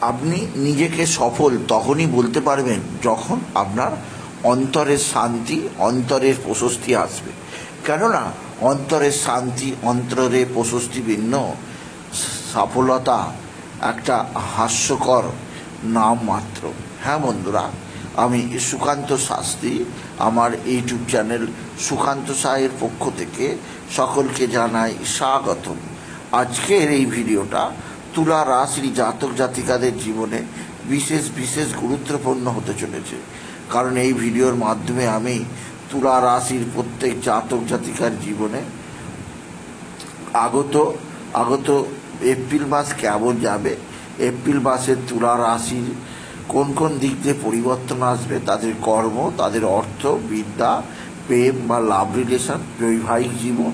আপনি নিজেকে সফল তখনই বলতে পারবেন যখন আপনার অন্তরের শান্তি, অন্তরের প্রশস্তি আসবে। কেননা অন্তরের শান্তি, অন্তরের প্রশস্তি ভিন্ন সফলতা একটা হাস্যকর নাম মাত্র। হ্যাঁ বন্ধুরা, আমি সুকান্ত শাস্ত্রী, আমার ইউটিউব চ্যানেল সুকান্ত সাহের পক্ষ থেকে সকলকে জানাই স্বাগতম। আজকের এই ভিডিওটা তুলা রাশির জাতক জাতিকাদের জীবনে বিশেষ বিশেষ গুরুত্বপূর্ণ হতে চলেছে। কারণ এই ভিডিওর মাধ্যমে আমি তুলা রাশির প্রত্যেক জাতক জাতিকার জীবনে আগত এপ্রিল মাস কেমন যাবে, এপ্রিল মাসে তুলা রাশির কোন কোন দিক দিয়ে পরিবর্তন আসবে, তাদের কর্ম, তাদের অর্থ, বিদ্যা, প্রেম বা লাভ রিলেশন, বৈবাহিক জীবন,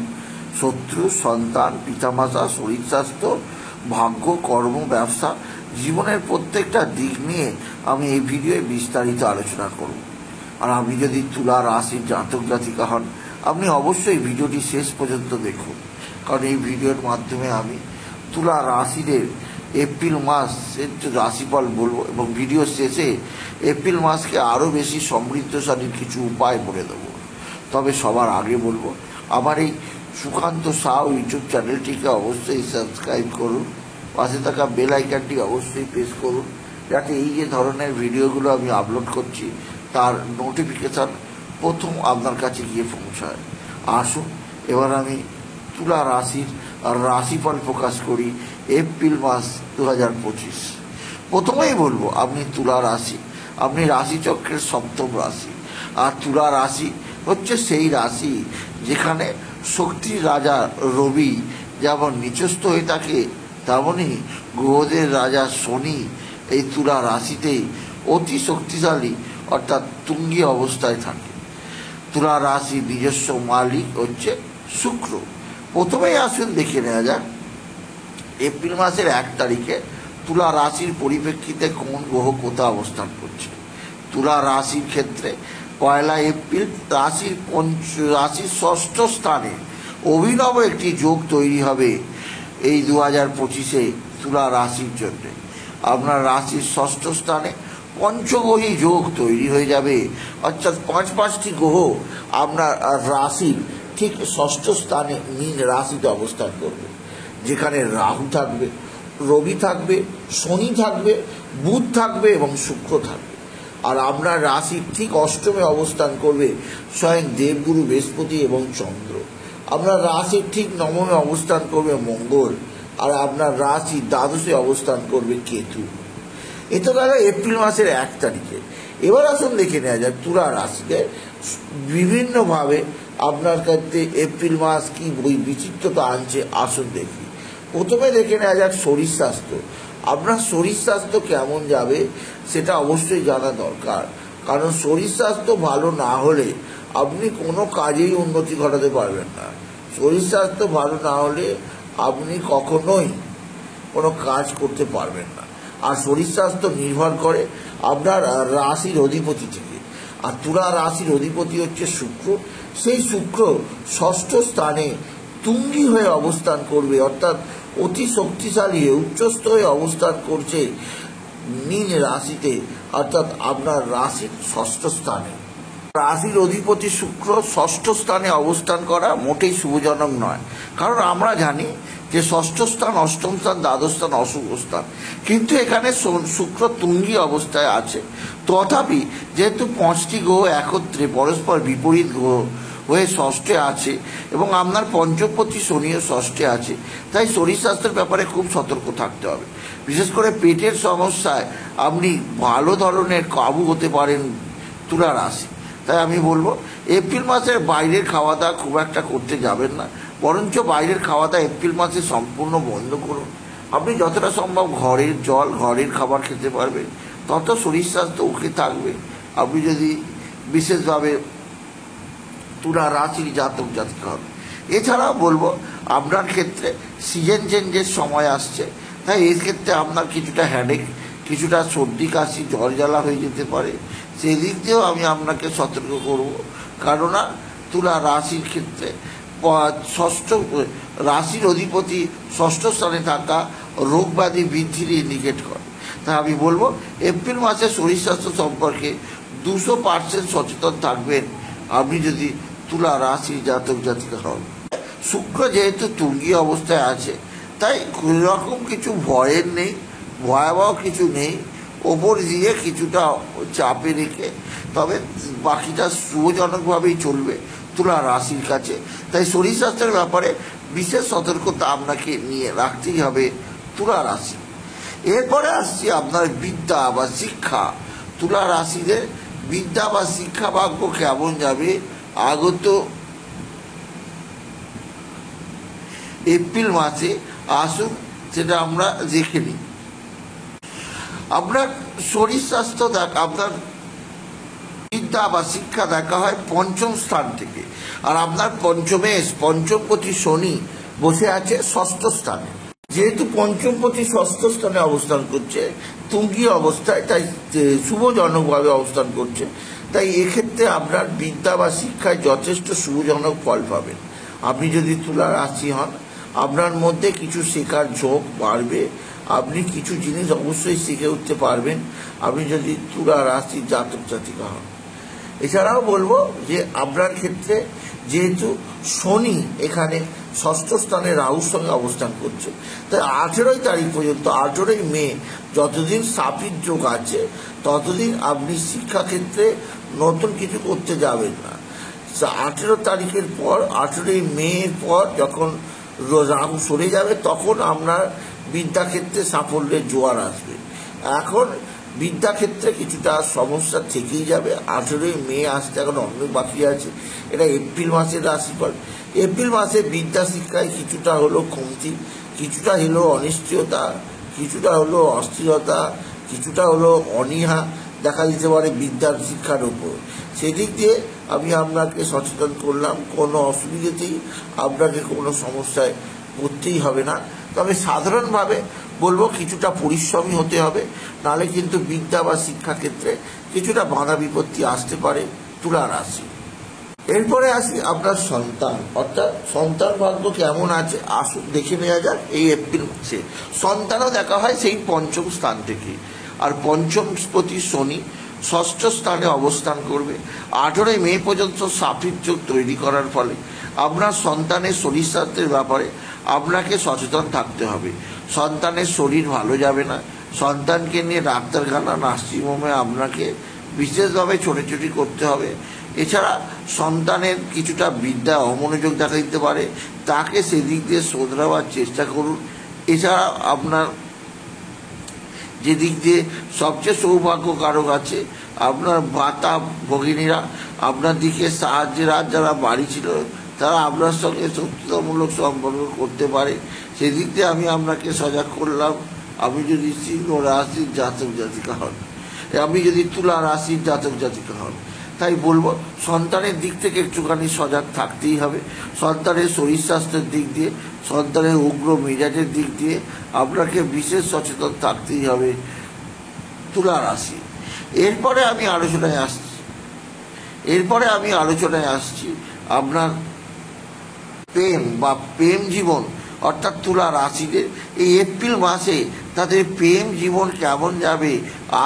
শত্রু, সন্তান, পিতামাতা, শরীর স্বাস্থ্য, ভাগ্য, কর্ম, ব্যবসা, জীবনের প্রত্যেকটা দিক নিয়ে আমি এই ভিডিওয়ে বিস্তারিত আলোচনা করব। আর আপনি যদি তুলা রাশির জাতক জাতিকা হন, আপনি অবশ্যই ভিডিওটি শেষ পর্যন্ত দেখুন। কারণ এই ভিডিওর মাধ্যমে আমি তুলা রাশিদের এপ্রিল মাসের রাশিফল বলবো এবং ভিডিও শেষে এপ্রিল মাসকে আরও বেশি সমৃদ্ধশালীর কিছু উপায় বলে দেবো। তবে সবার আগে বলবো, আমার এই সুকান্ত সাহ ইউটিউব চ্যানেলটিকে অবশ্যই সাবস্ক্রাইব করুন, পাশে থাকা বেল আইকনটি অবশ্যই প্রেস করুন, যাতে এই যে ধরনের ভিডিওগুলো আমি আপলোড করছি তার নোটিফিকেশান প্রথম আপনার কাছে গিয়ে পৌঁছায়। আসুন এবার আমি তুলা রাশির রাশিফল প্রকাশ করি এপ্রিল মাস 2025। প্রথমেই বলবো, আপনি তুলা রাশি, আপনি রাশিচক্রের সপ্তম রাশি। আর তুলা রাশি হচ্ছে সেই রাশি যেখানে শক্তির রাজা রবি যেমন নিচস্থ হয়ে থাকে, তেমনই গ্রহদের রাজা শনি এই তুলা রাশিতেই অতি শক্তিশালী অর্থাৎ তুঙ্গী অবস্থায় থাকে। তুলা রাশির নিজস্ব মালিক হচ্ছে শুক্র। প্রথমেই আসুন দেখে নেওয়া যাক এপ্রিল মাসের 1 তারিখে তুলা রাশির পরিপ্রেক্ষিতে কোন গ্রহ কোথায় অবস্থান করছে। তুলা রাশির ক্ষেত্রে 1 এপ্রিল রাশির ষষ্ঠ স্থানে অভিনব একটি যোগ তৈরি হবে এই 2025-এ তুলা রাশির জন্য। আপনার রাশির ষষ্ঠ স্থানে পঞ্চগ্রহী যোগ তৈরি হয়ে যাবে, অর্থাৎ 5টি গ্রহ আপনার রাশির ঠিক ষষ্ঠ স্থানে মীন রাশিতে অবস্থান করবে, যেখানে রাহু থাকবে, রবি থাকবে, শনি থাকবে, বুধ থাকবে এবং শুক্র থাকবে। আর আপনার রাশির ঠিক অষ্টমে অবস্থান করবে স্বয়ং দেবগুরু বৃহস্পতি এবং চন্দ্র। আপনার রাশির ঠিক নবমে অবস্থান করবে মঙ্গল, আর আপনার রাশি দ্বাদশে অবস্থান করবে কেতু। এত গেল এপ্রিল মাসের 1 তারিখে। এবার আসুন দেখে নেওয়া যায় তুলা রাশিকে বিভিন্নভাবে আপনার কাছে এপ্রিল মাস কি বিচিত্রতা আনছে। আসুন দেখি। প্রথমে দেখে নেওয়া যাক শরীর স্বাস্থ্য। আপনার শরীর স্বাস্থ্য কেমন যাবে সেটা অবশ্যই জানা দরকার, কারণ শরীর স্বাস্থ্য ভালো না হলে আপনি কোনো কাজেই উন্নতি ঘটাতে পারবেন না। শরীর স্বাস্থ্য ভালো না হলে আপনি কখনোই কোনো কাজ করতে পারবেন না। আর শরীর স্বাস্থ্য নির্ভর করে আপনার রাশির অধিপতি থেকে। আর তুলা রাশির অধিপতি হচ্ছে শুক্র। সেই শুক্র ষষ্ঠ স্থানে তুঙ্গী হয়ে অবস্থান করবে, অর্থাৎ অতি শক্তিশালী উচ্চস্থ হয়ে অবস্থান করছে মীন রাশিতে, অর্থাৎ আপনার রাশির ষষ্ঠ স্থানে। রাশির অধিপতি শুক্র ষষ্ঠ স্থানে অবস্থান করা মোটেই শুভজনক নয়, কারণ আমরা জানি যে ষষ্ঠ স্থান, অষ্টম স্থান, দ্বাদশ স্থান অশুভ স্থান। কিন্তু এখানে শুক্র তুঙ্গী অবস্থায় আছে। তথাপি যেহেতু 5টি গ্রহ একত্রে পরস্পর বিপরীত গ্রহ হয়ে ষষ্ঠে আছে এবং আপনার পঞ্চমপতি শনিও ষষ্ঠে আছে, তাই শরীর স্বাস্থ্যের ব্যাপারে খুব সতর্ক থাকতে হবে। বিশেষ করে পেটের সমস্যায় আপনি ভালো ধরনের কাবু হতে পারেন তুলা রাশি। তাই আমি বলবো এপ্রিল মাসের বাইরের খাওয়া দাওয়া খুব একটা করতে যাবেন না, বরঞ্চ বাইরের খাওয়া দাওয়া এপ্রিল মাসে সম্পূর্ণ বন্ধ করুন। আপনি যতটা সম্ভব ঘরের জল, ঘরের খাবার খেতে পারবেন, তত শরীর স্বাস্থ্য ওকে থাকবে। আপনি যদি বিশেষভাবে তুলা রাশির জাতক জাতিকা হবে। এছাড়াও বলবো আপনার ক্ষেত্রে সিজন চেঞ্জের সময় আসছে, তাই এর ক্ষেত্রে আপনার কিছুটা হেডেক, কিছুটা সর্দি কাশি, জ্বর জ্বালা হয়ে যেতে পারে। সেদিক দিয়েও আমি আপনাকে সতর্ক করব, কেননা তুলা রাশির ক্ষেত্রে ষষ্ঠ রাশির অধিপতি ষষ্ঠ স্থানে থাকা রোগ ব্যাধি বৃদ্ধির ইন্ডিকেট করে। তা আমি বলবো এপ্রিল মাসে শরীর স্বাস্থ্য সম্পর্কে 200% সচেতন থাকবেন আপনি যদি তুলা রাশি জাতক জাতিকা হন। শুক্র যেহেতু তুঙ্গি অবস্থায় আছে, তাই রকম কিছু ভয়ের নেই, ভয়াবহ কিছু নেই, ওপর দিয়ে কিছুটা চাপে রেখে তবে বাকিটা শুভজনকভাবেই চলবে তুলা রাশির কাছে। তাই শরীর স্বাস্থ্যের ব্যাপারে বিশেষ সতর্কতা আপনাকে নিয়ে রাখতেই হবে তুলা রাশি। এরপরে আসছি আপনার বিদ্যা বা শিক্ষা। তুলা রাশিদের বিদ্যা বা শিক্ষা ভাগ্য কেমন যাবে আগত এপ্রিল মাসে, আসুন সেটা আমরা দেখে নিই। আপনার শরীর স্বাস্থ্য আপনার বিদ্যা বা শিক্ষা দেখা হয় পঞ্চম স্থান থেকে, আর আপনার পঞ্চমপতি শনি বসে আছে ষষ্ঠ স্থানে। যেহেতু পঞ্চমপতি ষষ্ঠ স্থানে অবস্থান করছে তুঙ্গি অবস্থায়, তাই শুভজনকভাবে অবস্থান করছে, তাই এক্ষেত্রে আপনার বিদ্যা বা শিক্ষায় যথেষ্ট শুভজনক ফল পাবেন। আপনি যদি তুলা রাশি হন, আপনার মধ্যে কিছু শেখার ঝোঁক বাড়বে, আপনি কিছু জিনিস অবশ্যই শিখে উঠতে পারবেন আপনি যদি তুলা রাশি জাতক জাতিকা হন। এছাড়াও বলবো যে আপনার ক্ষেত্রে যেহেতু শনি এখানে ষষ্ঠ স্থানে রাহুর সঙ্গে অবস্থান করছে, তাই 18 তারিখ পর্যন্ত 18 মে যতদিন সাপির যোগ আছে ততদিন আপনি শিক্ষাক্ষেত্রে নতুন কিছু করতে যাবেন না। 18 তারিখের পর 18 মে পর যখন রাহু সরে যাবে তখন আপনার বিদ্যাক্ষেত্রে সাফল্যের জোয়ার আসবে। এখন বিদ্যাক্ষেত্রে কিছুটা সমস্যা থেকেই যাবে। 18 মে আসতে এখন অনেক বাকি আছে, এটা এপ্রিল মাসের রাশিফল। এপ্রিল মাসে বিদ্যা শিক্ষায় কিছুটা হলো কমতি, কিছুটা হলো অনিশ্চয়তা, কিছুটা হলো অস্থিরতা, কিছুটা হলো অনীহা দেখা দিতে পারে বিদ্যার শিক্ষার উপর। সেদিক দিয়ে আমি আপনাকে সচেতন করলাম, কোনো অসুবিধাতেই আপনাকে কোনো সমস্যায় পড়তেই হবে না। তবে সাধারণভাবে বলবো কিছুটা পরিশ্রমী হতে হবে, নাহলে কিন্তু বিদ্যা বা শিক্ষাক্ষেত্রে কিছুটা বাধা বিপত্তি আসতে পারে তুলা রাশি। এরপরে আসি আপনার সন্তান, অর্থাৎ সন্তান ভাগ্য কেমন আছে আসুন দেখে নেওয়া যাক। এই এপ্রিল মাসে সন্তানও দেখা হয় সেই পঞ্চম স্থান থেকে, আর পঞ্চমপতি শনি ষষ্ঠ স্থানে অবস্থান করবে। 18 মে পর্যন্ত সাফির যোগ তৈরি করার ফলে আপনার সন্তানের শরীর স্বাস্থ্যের ব্যাপারে আপনাকে সচেতন থাকতে হবে। সন্তানের শরীর ভালো যাবে না, সন্তানকে নিয়ে ডাক্তারখানা নার্সিংহোমে আপনাকে বিশেষভাবে ছোটাছুটি করতে হবে। এছাড়া সন্তানের কিছুটা বিদ্যা অমনোযোগ দেখা দিতে পারে, তাকে সেদিক দিয়ে শোধরাবার চেষ্টা করুন। এছাড়া আপনার যেদিক দিয়ে সবচেয়ে সৌভাগ্য কারক আছে আপনার ভাতা ভগিনীরা আপনার দিকে সাহায্যের হাত যারা বাড়ি ছিল তারা আপনার সঙ্গে শত্রুতামূলক সম্পর্ক করতে পারে, সেদিক দিয়ে আমি আপনাকে সজাগ করলাম। আমি যদি সিংহ রাশির জাতক জাতিকা হন, আমি যদি তুলা রাশির জাতক জাতিকা হন, তাই বলবো সন্তানের দিক থেকে একটুখানি সজাগ থাকতেই হবে। সন্তানের শরীর স্বাস্থ্যের দিক দিয়ে, সন্তানের উগ্র মেজাজের দিক দিয়ে আপনাকে বিশেষ সচেতন থাকতেই হবে তুলা রাশি। এরপরে আমি আলোচনায় আসছি আপনার প্রেম বা প্রেম জীবন, অর্থাৎ তুলা রাশিদের এই এপ্রিল মাসে তাদের প্রেম জীবন কেমন যাবে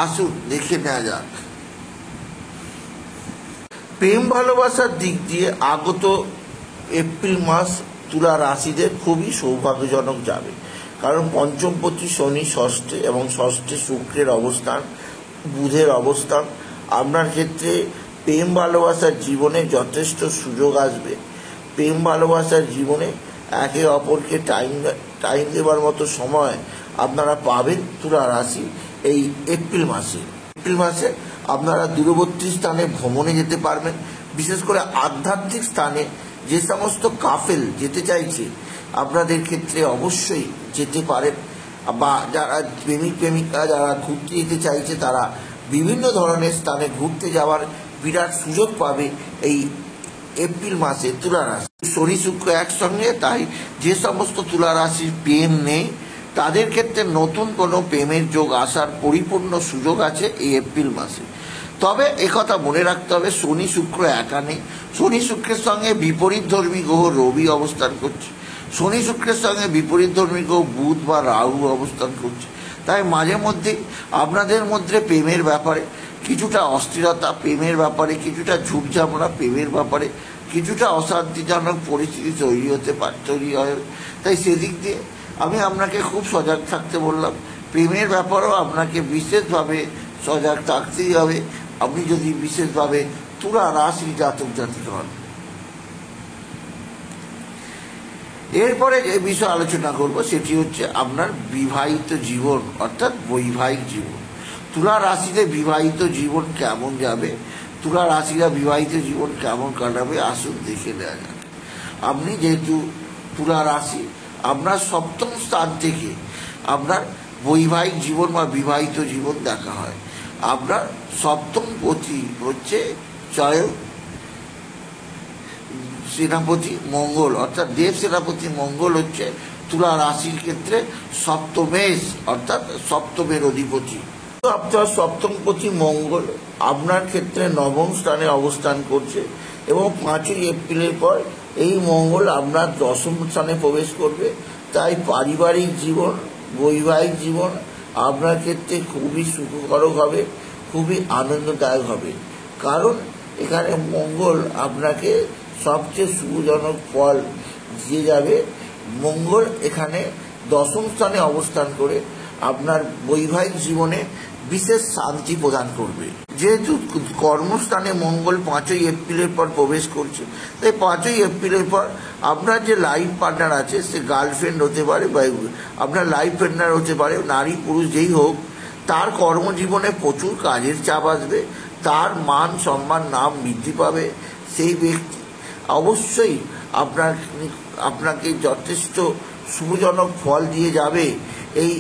আসুন দেখে নেওয়া যাক। প্রেম ভালোবাসার দিক দিয়ে আগত এপ্রিল মাস তুলা রাশিদের খুবই সৌভাগ্যজনক যাবে, কারণ পঞ্চমপতি শনি ষষ্ঠে এবং ষষ্ঠে শুক্রের অবস্থান, বুধের অবস্থান আপনার ক্ষেত্রে প্রেম ভালোবাসার জীবনে যথেষ্ট সুযোগ আসবে। প্রেম ভালোবাসার জীবনে একে অপরকে টাইম দেবার মতো সময় আপনারা পাবেন তুলা রাশি এই এপ্রিল মাসে আপনারা দূরবর্তী স্থানে ভ্রমণে যেতে পারবেন। বিশেষ করে আধ্যাত্মিক স্থানে যে সমস্ত কাফেল যেতে চাইছে আপনাদের ক্ষেত্রে অবশ্যই যেতে পারেন, বা যারা প্রেমিকা যারা ঘুরতে যেতে চাইছে তারা বিভিন্ন ধরনের স্থানে ঘুরতে যাওয়ার বিরাট সুযোগ পাবে এই এপ্রিল মাসে তুলা রাশি। শনি শুক্র একসঙ্গে, তাই যে সমস্ত তুলা রাশির প্রেম নেই তাদের ক্ষেত্রে নতুন কোনো প্রেমের যোগ আসার পরিপূর্ণ সুযোগ আছে এই এপ্রিল মাসে। তবে একথা মনে রাখতে হবে শনি শুক্র একা নেই, শনি শুক্রের সঙ্গে বিপরীতধর্মী গ্রহ রবি অবস্থান করছে, শনি শুক্রের সঙ্গে বিপরীতধর্মী গ্রহ বুধ বা রাহু অবস্থান করছে। তাই মাঝে মধ্যে আপনাদের মধ্যে প্রেমের ব্যাপারে কিছুটা অস্থিরতা, প্রেমের ব্যাপারে কিছুটা ঝুটঝামলা, প্রেমের ব্যাপারে কিছুটা অশান্তিজনক পরিস্থিতি তৈরি হয়। তাই সেদিক দিয়ে আমি আপনাকে খুব সজাগ থাকতে বললাম। প্রেমের ব্যাপারেও আপনাকে বিশেষভাবে সজাগ থাকতেই হবে, আপনি যদি বিশেষভাবে তুলা রাশির জাতক জাতিকা হন। এরপরে যে বিষয় আলোচনা করব সেটি হচ্ছে আপনার বিবাহিত জীবন, অর্থাৎ বৈবাহিক জীবন। তুলা রাশিতে বিবাহিত জীবন কেমন যাবে, তুলা রাশিরা বিবাহিত জীবন কেমন কাটাবে, আসুন দেখে নেওয়া যাক। আপনি যেহেতু তুলা রাশি, আপনার সপ্তম স্থান থেকে আপনার বৈবাহিক জীবন বা বিবাহিত জীবন দেখা হয়। আপনার সপ্তম পতি হচ্ছে সেনাপতি মঙ্গল, অর্থাৎ দেব সেনাপতি মঙ্গল হচ্ছে তুলা রাশির ক্ষেত্রে সপ্তমেশ, অর্থাৎ সপ্তমের অধিপতি। আপনার সপ্তমপতি মঙ্গল আপনার ক্ষেত্রে নবম স্থানে অবস্থান করছে এবং 5ই এপ্রিলের পর এই মঙ্গল আপনার দশম স্থানে প্রবেশ করবে। তাই পারিবারিক জীবন, বৈবাহিক জীবন আপনার ক্ষেত্রে খুবই সুখকর হবে, খুবই আনন্দদায়ক হবে। কারণ এখানে মঙ্গল আপনাকে সবচেয়ে সুখজনক ফল দিয়ে যাবে। মঙ্গল এখানে দশম স্থানে অবস্থান করে আপনার বৈবাহিক জীবনে বিশেষ শান্তি প্রদান করবে। যেহেতু কর্মস্থানে মঙ্গল 5ই এপ্রিলের পর প্রবেশ করছে, তাই 5ই এপ্রিলের পর আপনার যে লাইফ পার্টনার আছে, সে গার্লফ্রেন্ড হতে পারে বা আপনার লাইফ পার্টনার হতে পারে, নারী পুরুষ যেই হোক, তার কর্মজীবনে প্রচুর কাজের চাপ আসবে, তার মান সম্মান নাম বৃদ্ধি পাবে। সেই ব্যক্তি অবশ্যই আপনাকে যথেষ্ট শুভজনক ফল দিয়ে যাবে। এই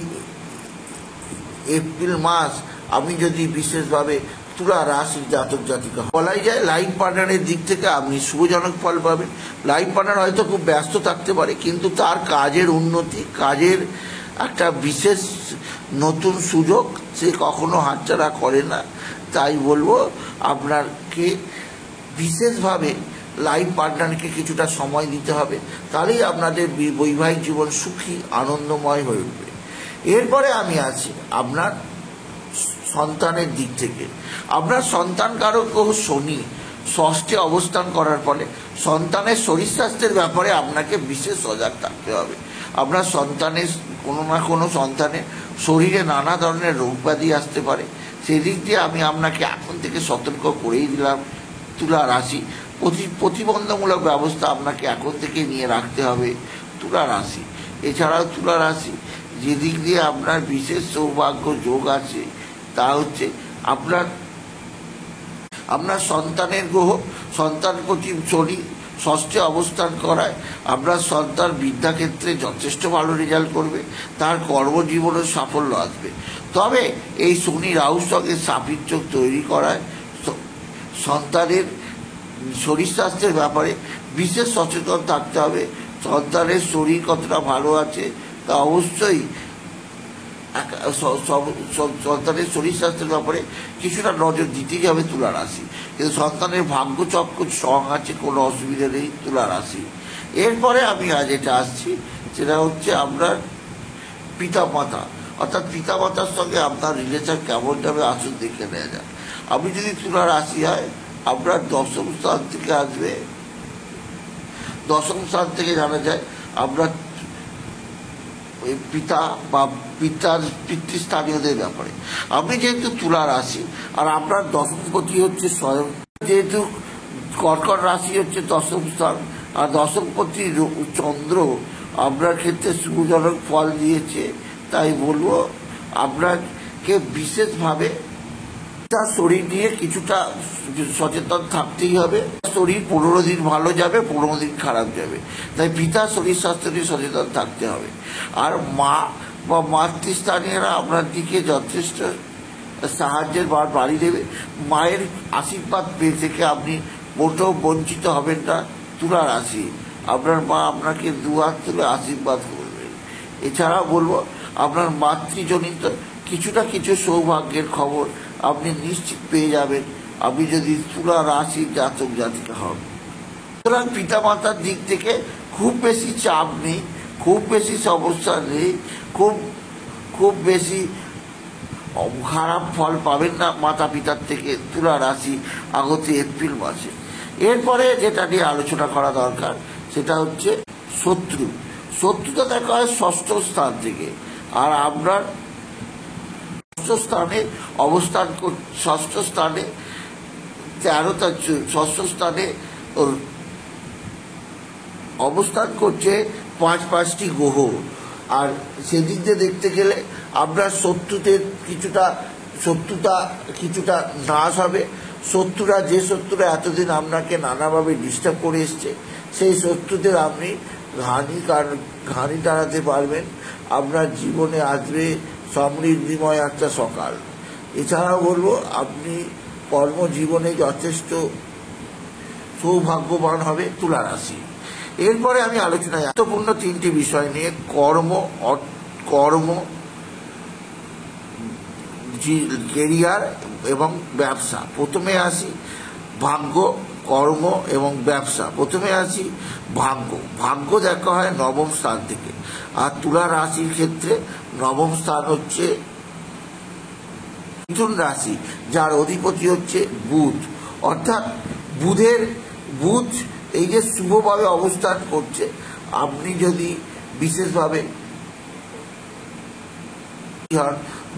এপ্রিল মাস আপনি যদি বিশেষভাবে তুলা রাশির জাতক জাতিকা বলাই যায়, লাইফ পার্টনারের দিক থেকে আপনি শুভজনক ফল পাবেন। লাইফ পার্টনার হয়তো খুব ব্যস্ত থাকতে পারে, কিন্তু তার কাজের উন্নতি, কাজের একটা বিশেষ নতুন সুযোগ সে কখনো হাতছাড়া করে না। তাই বলবো আপনাকে বিশেষভাবে লাইফ পার্টনারকে কিছুটা সময় দিতে হবে, তাহলেই আপনাদের বৈবাহিক জীবন সুখী আনন্দময় হয়ে উঠবে। এরপরে আমি আছি আপনার সন্তানের দিক থেকে। আপনার সন্তান কারক গ্রহ শনি ষষ্ঠে অবস্থান করার ফলে সন্তানের শরীর স্বাস্থ্যের ব্যাপারে আপনাকে বিশেষ সজাগ থাকতে হবে। আপনার সন্তানের কোনো না কোনো সন্তানের শরীরে নানা ধরনের রোগ ব্যাধি আসতে পারে, সেদিক দিয়ে আমি আপনাকে এখন থেকে সতর্ক করেই দিলাম। তুলা রাশি প্রতিবন্ধমূলক ব্যবস্থা আপনাকে এখন থেকে নিয়ে রাখতে হবে তুলা রাশি। এছাড়াও তুলা রাশি যেদিক দিয়ে আপনার বিশেষ সৌভাগ্য যোগ আছে তা হচ্ছে আপনার সন্তানের গ্রহ সন্তানপতি শনি ষষ্ঠে অবস্থান করায় আপনার সন্তান বিদ্যাক্ষেত্রে যথেষ্ট ভালো রেজাল্ট করবে, তার কর্মজীবনের সাফল্য আসবে। তবে এই শনি রাহুর সঙ্গে সাপেক্ষক তৈরি করায় সন্তানের শরীর স্বাস্থ্যের ব্যাপারে বিশেষ সচেতন থাকতে হবে। সন্তানের শরীর কতটা ভালো আছে তা অবশ্যই সন্তানের শরীর স্বাস্থ্যের ব্যাপারে কিছুটা নজর দিতেই হবে তুলা রাশি। কিন্তু সন্তানের ভাগ্যচক্র স্ট্রং আছে, কোনো অসুবিধা নেই তুলা রাশি। এরপরে আমি আজ এটা আসছি, সেটা হচ্ছে আপনার পিতামাতা, অর্থাৎ পিতামাতার সঙ্গে আপনার রিলেশন কেমন যাবে আসুন দেখে নেওয়া যায়। আপনি যদি তুলা রাশি হয়, আপনার দশম স্থান থেকে আসবে, দশম স্থান থেকে জানা যায় আপনার পিতা বা পিতৃস্থানীয়দের ব্যাপারে। আপনি যেহেতু তুলা রাশি আর আপনার দশমপতি হচ্ছে স্বয়ং, যেহেতু কর্কট রাশি হচ্ছে দশম স্থান, আর দশমপতি চন্দ্র আপনার ক্ষেত্রে শুভজনক ফল দিয়েছে, তাই বলবো আপনাকে বিশেষভাবে তার শরীর নিয়ে কিছুটা সচেতন থাকতেই হবে। শরীর 15 দিন ভালো যাবে, 15 দিন খারাপ যাবে, তাই পিতার শরীর স্বাস্থ্য নিয়ে সচেতন থাকতে হবে। আর মা বা মাতৃস্থানীয়রা আপনার দিকে যথেষ্ট সাহায্যের বাড়ি দেবে। মায়ের আশীর্বাদ পেয়ে থেকে আপনি মোটেও বঞ্চিত হবেন না তুলা রাশি। আপনার মা আপনাকে দুহাত তুলে আশীর্বাদ করবেন। এছাড়া বলবো আপনার মাতৃজনিত কিছু সৌভাগ্যের খবর আপনি নিশ্চিত পেয়ে যাবেন আপনি যদি তুলা রাশির জাতক জাতিকা হন। সুতরাং পিতামাতার দিক থেকে খুব বেশি চাপ নেই, খুব বেশি সমস্যা নেই, খুব বেশি খারাপ ফল পাবেন না মাতা পিতার থেকে তুলা রাশি আগত এপ্রিল মাসে। এরপরে যেটা নিয়ে আলোচনা করা দরকার সেটা হচ্ছে শত্রু। শত্রুতা দেখা হয় ষষ্ঠ স্থান থেকে, আর আপনার ষষ্ঠ স্থানে 13টা ষষ্ঠ স্থানে অবস্থান করছে 5টি গ্রহ। আর সেদিক দিয়ে দেখতে গেলে আপনার শত্রুতা কিছুটা নাশ হবে। যে শত্রুরা এতদিন আপনাকে নানাভাবে ডিস্টার্ব করে এসছে, সেই শত্রুদের আপনি ঘানি টানাতে পারবেন। আপনার জীবনে আসবে সমৃদ্ধিময় একটা সকাল। এছাড়াও বলবো, আপনি কর্মজীবনে যথেষ্ট সৌভাগ্যবান হবে তুলা রাশি। এরপরে আমি আলোচনায় গুরুত্বপূর্ণ 3টি বিষয় নিয়ে, কর্ম, কেরিয়ার এবং ব্যবসা। প্রথমে আসি ভাগ্য, কর্ম এবং ব্যবসা। প্রথমে আসি ভাগ্য দেখা হয় 9ম স্থান থেকে, আর তুলা রাশির ক্ষেত্রে 9ম স্থান হচ্ছে মিথুন রাশি, যার অধিপতি হচ্ছে বুধ। অর্থাৎ বুধ এই যে শুভভাবে অবস্থান করছে, আপনি যদি বিশেষভাবে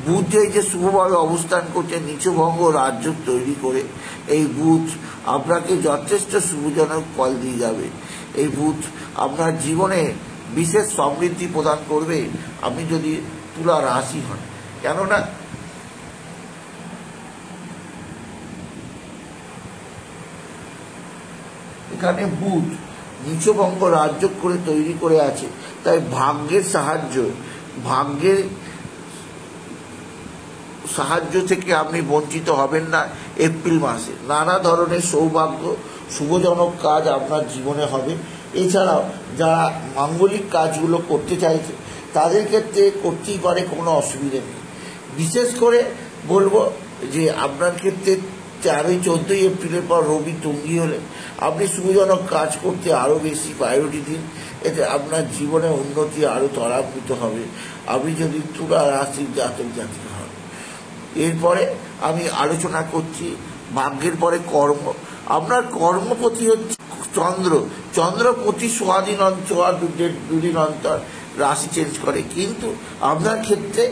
বুধ এই যে শুভভাবে অবস্থান করছে নিচভঙ্গ রাজ্য তৈরি করে, এই বুধ আপনাকে যথেষ্ট শুভজনক ফল দিয়ে যাবে। এই বুধ আপনার জীবনে বিশেষ সমৃদ্ধি প্রদান করবে আপনি যদি তুলা রাশি হন। কেননা এখানে বুধ নিচভঙ্গ রাজ্য করে তৈরি করে আছে, তাই ভাগ্যের সাহায্য থেকে আপনি বঞ্চিত হবেন না। এপ্রিল মাসে নানা ধরনের সৌভাগ্য শুভজনক কাজ আপনার জীবনে হবে। এছাড়াও যারা মাঙ্গলিক কাজগুলো করতে চাইছে তাদের ক্ষেত্রে করতেই পারে, কোনো অসুবিধা নেই। বিশেষ করে বলবো যে আপনার ক্ষেত্রে 14ই এপ্রিলের পর রবি তুঙ্গি হলে আপনি শুভজনক কাজ করতে আরও বেশি প্রায়োরিটি দিন। এতে আপনার জীবনে উন্নতি আরও ত্বরান্বিত হবে আপনি যদি তুলা রাশির জাতিকা হন। এরপরে আমি আলোচনা করছি ভাগ্যের পরে কর্ম। আপনার কর্মপতি হচ্ছে চন্দ্র প্রতি 2 দিন অন্তর রাশি চেঞ্জ করে, কিন্তু আপনার ক্ষেত্রে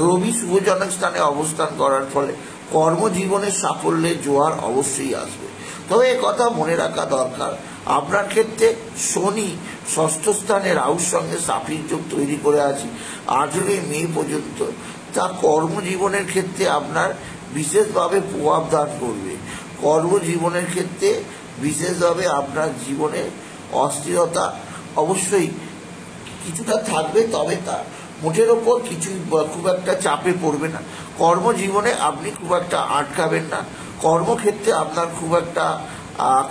রবি শুভজনক স্থানে অবস্থান করার ফলে কর্মজীবনের সাফল্যের জোয়ার অবশ্যই আসবে। তবে কথা মনে রাখা দরকার, আপনার ক্ষেত্রে শনি 6ষ্ঠ স্থানে রাহুর সঙ্গে সাফির যোগ তৈরি করে আছে 18ই মে পর্যন্ত। তা কর্মজীবনের ক্ষেত্রে আপনার বিশেষভাবে প্রভাব দান করবে। কর্মজীবনের ক্ষেত্রে বিশেষভাবে আপনার জীবনে অস্থিরতা অবশ্যই কিছুটা থাকবে, তবে তা মোটের ওপর খুব একটা চাপে পড়বে না। কর্মজীবনে আপনি খুব একটা আটকাবেন না, কর্মক্ষেত্রে আপনার খুব একটা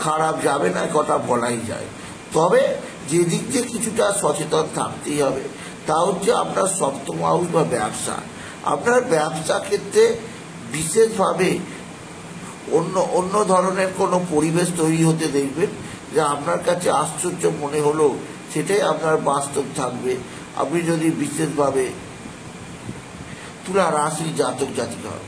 খারাপ যাবে না, কথা বলাই যায়। তবে যে দিক দিয়ে কিছুটা সচেতন থাকতেই হবে তা হচ্ছে আপনার 7ম হাউস বা ব্যবসা। আপনার ব্যবসা ক্ষেত্রে বিশেষভাবে অন্য ধরনের কোনো পরিবেশ তৈরি হতে দেখবেন, যা আপনার কাছে আশ্চর্য মনে হলো সেটাই আপনার বাস্তব থাকবে আপনি যদি বিশেষভাবে তুলা রাশি জাতিকা হন।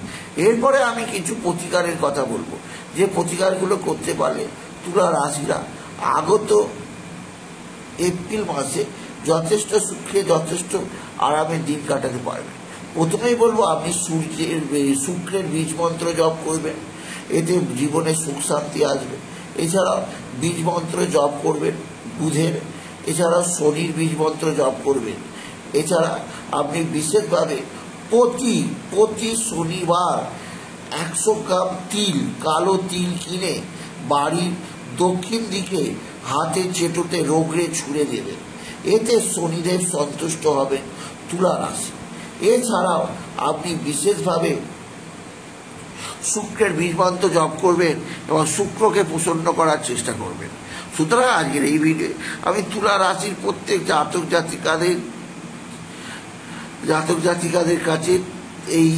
এরপরে আমি কিছু প্রতিকারের কথা বলবো, যে প্রতিকারগুলো করতে পারলে তুলা রাশিরা আগত এপ্রিল মাসে যথেষ্ট সুখে যথেষ্ট আরামে দিন কাটাতে পারবেন। প্রথমেই বলবো আপনি শুক্রের বীজ মন্ত্র জপ করবেন, এতে জীবনে সুখ শান্তি আসবে। এছাড়াও বীজ মন্ত্র জপ করবেন বুধের, এছাড়াও শনির বীজ মন্ত্র জপ করবেন। এছাড়া আপনি বিশেষভাবে প্রতি শনিবার 100 গ্রাম কালো তিল কিনে বাড়ির দক্ষিণ দিকে হাতে চেটোতে রোগড়ে ছুঁড়ে দেবেন, এতে শনিদেব সন্তুষ্ট হবেন তুলা রাশি। এছাড়াও আপনি বিশেষভাবে শুক্রের বীজ মন্ত্র জপ করবেন এবং শুক্রকে প্রসন্ন করার চেষ্টা করবেন। সুতরাং আজকের এই ভিডিও আমি তুলা রাশির প্রত্যেক জাতক জাতিকাদের কাছে এই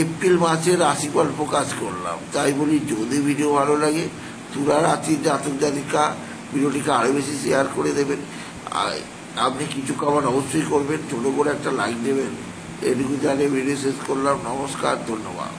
এপ্রিল মাসের রাশিফল প্রকাশ করলাম। তাই বলি, যদি ভিডিও ভালো লাগে তুলা রাশির জাতক জাতিকা ভিডিওটিকে আরও বেশি শেয়ার করে দেবেন। আপনি কিছু কমেন্ট অবশ্যই করবেন, ছোটো করে একটা লাইক দেবেন। এটুকু জানিয়ে ভিডিও শেষ করলাম। নমস্কার, ধন্যবাদ।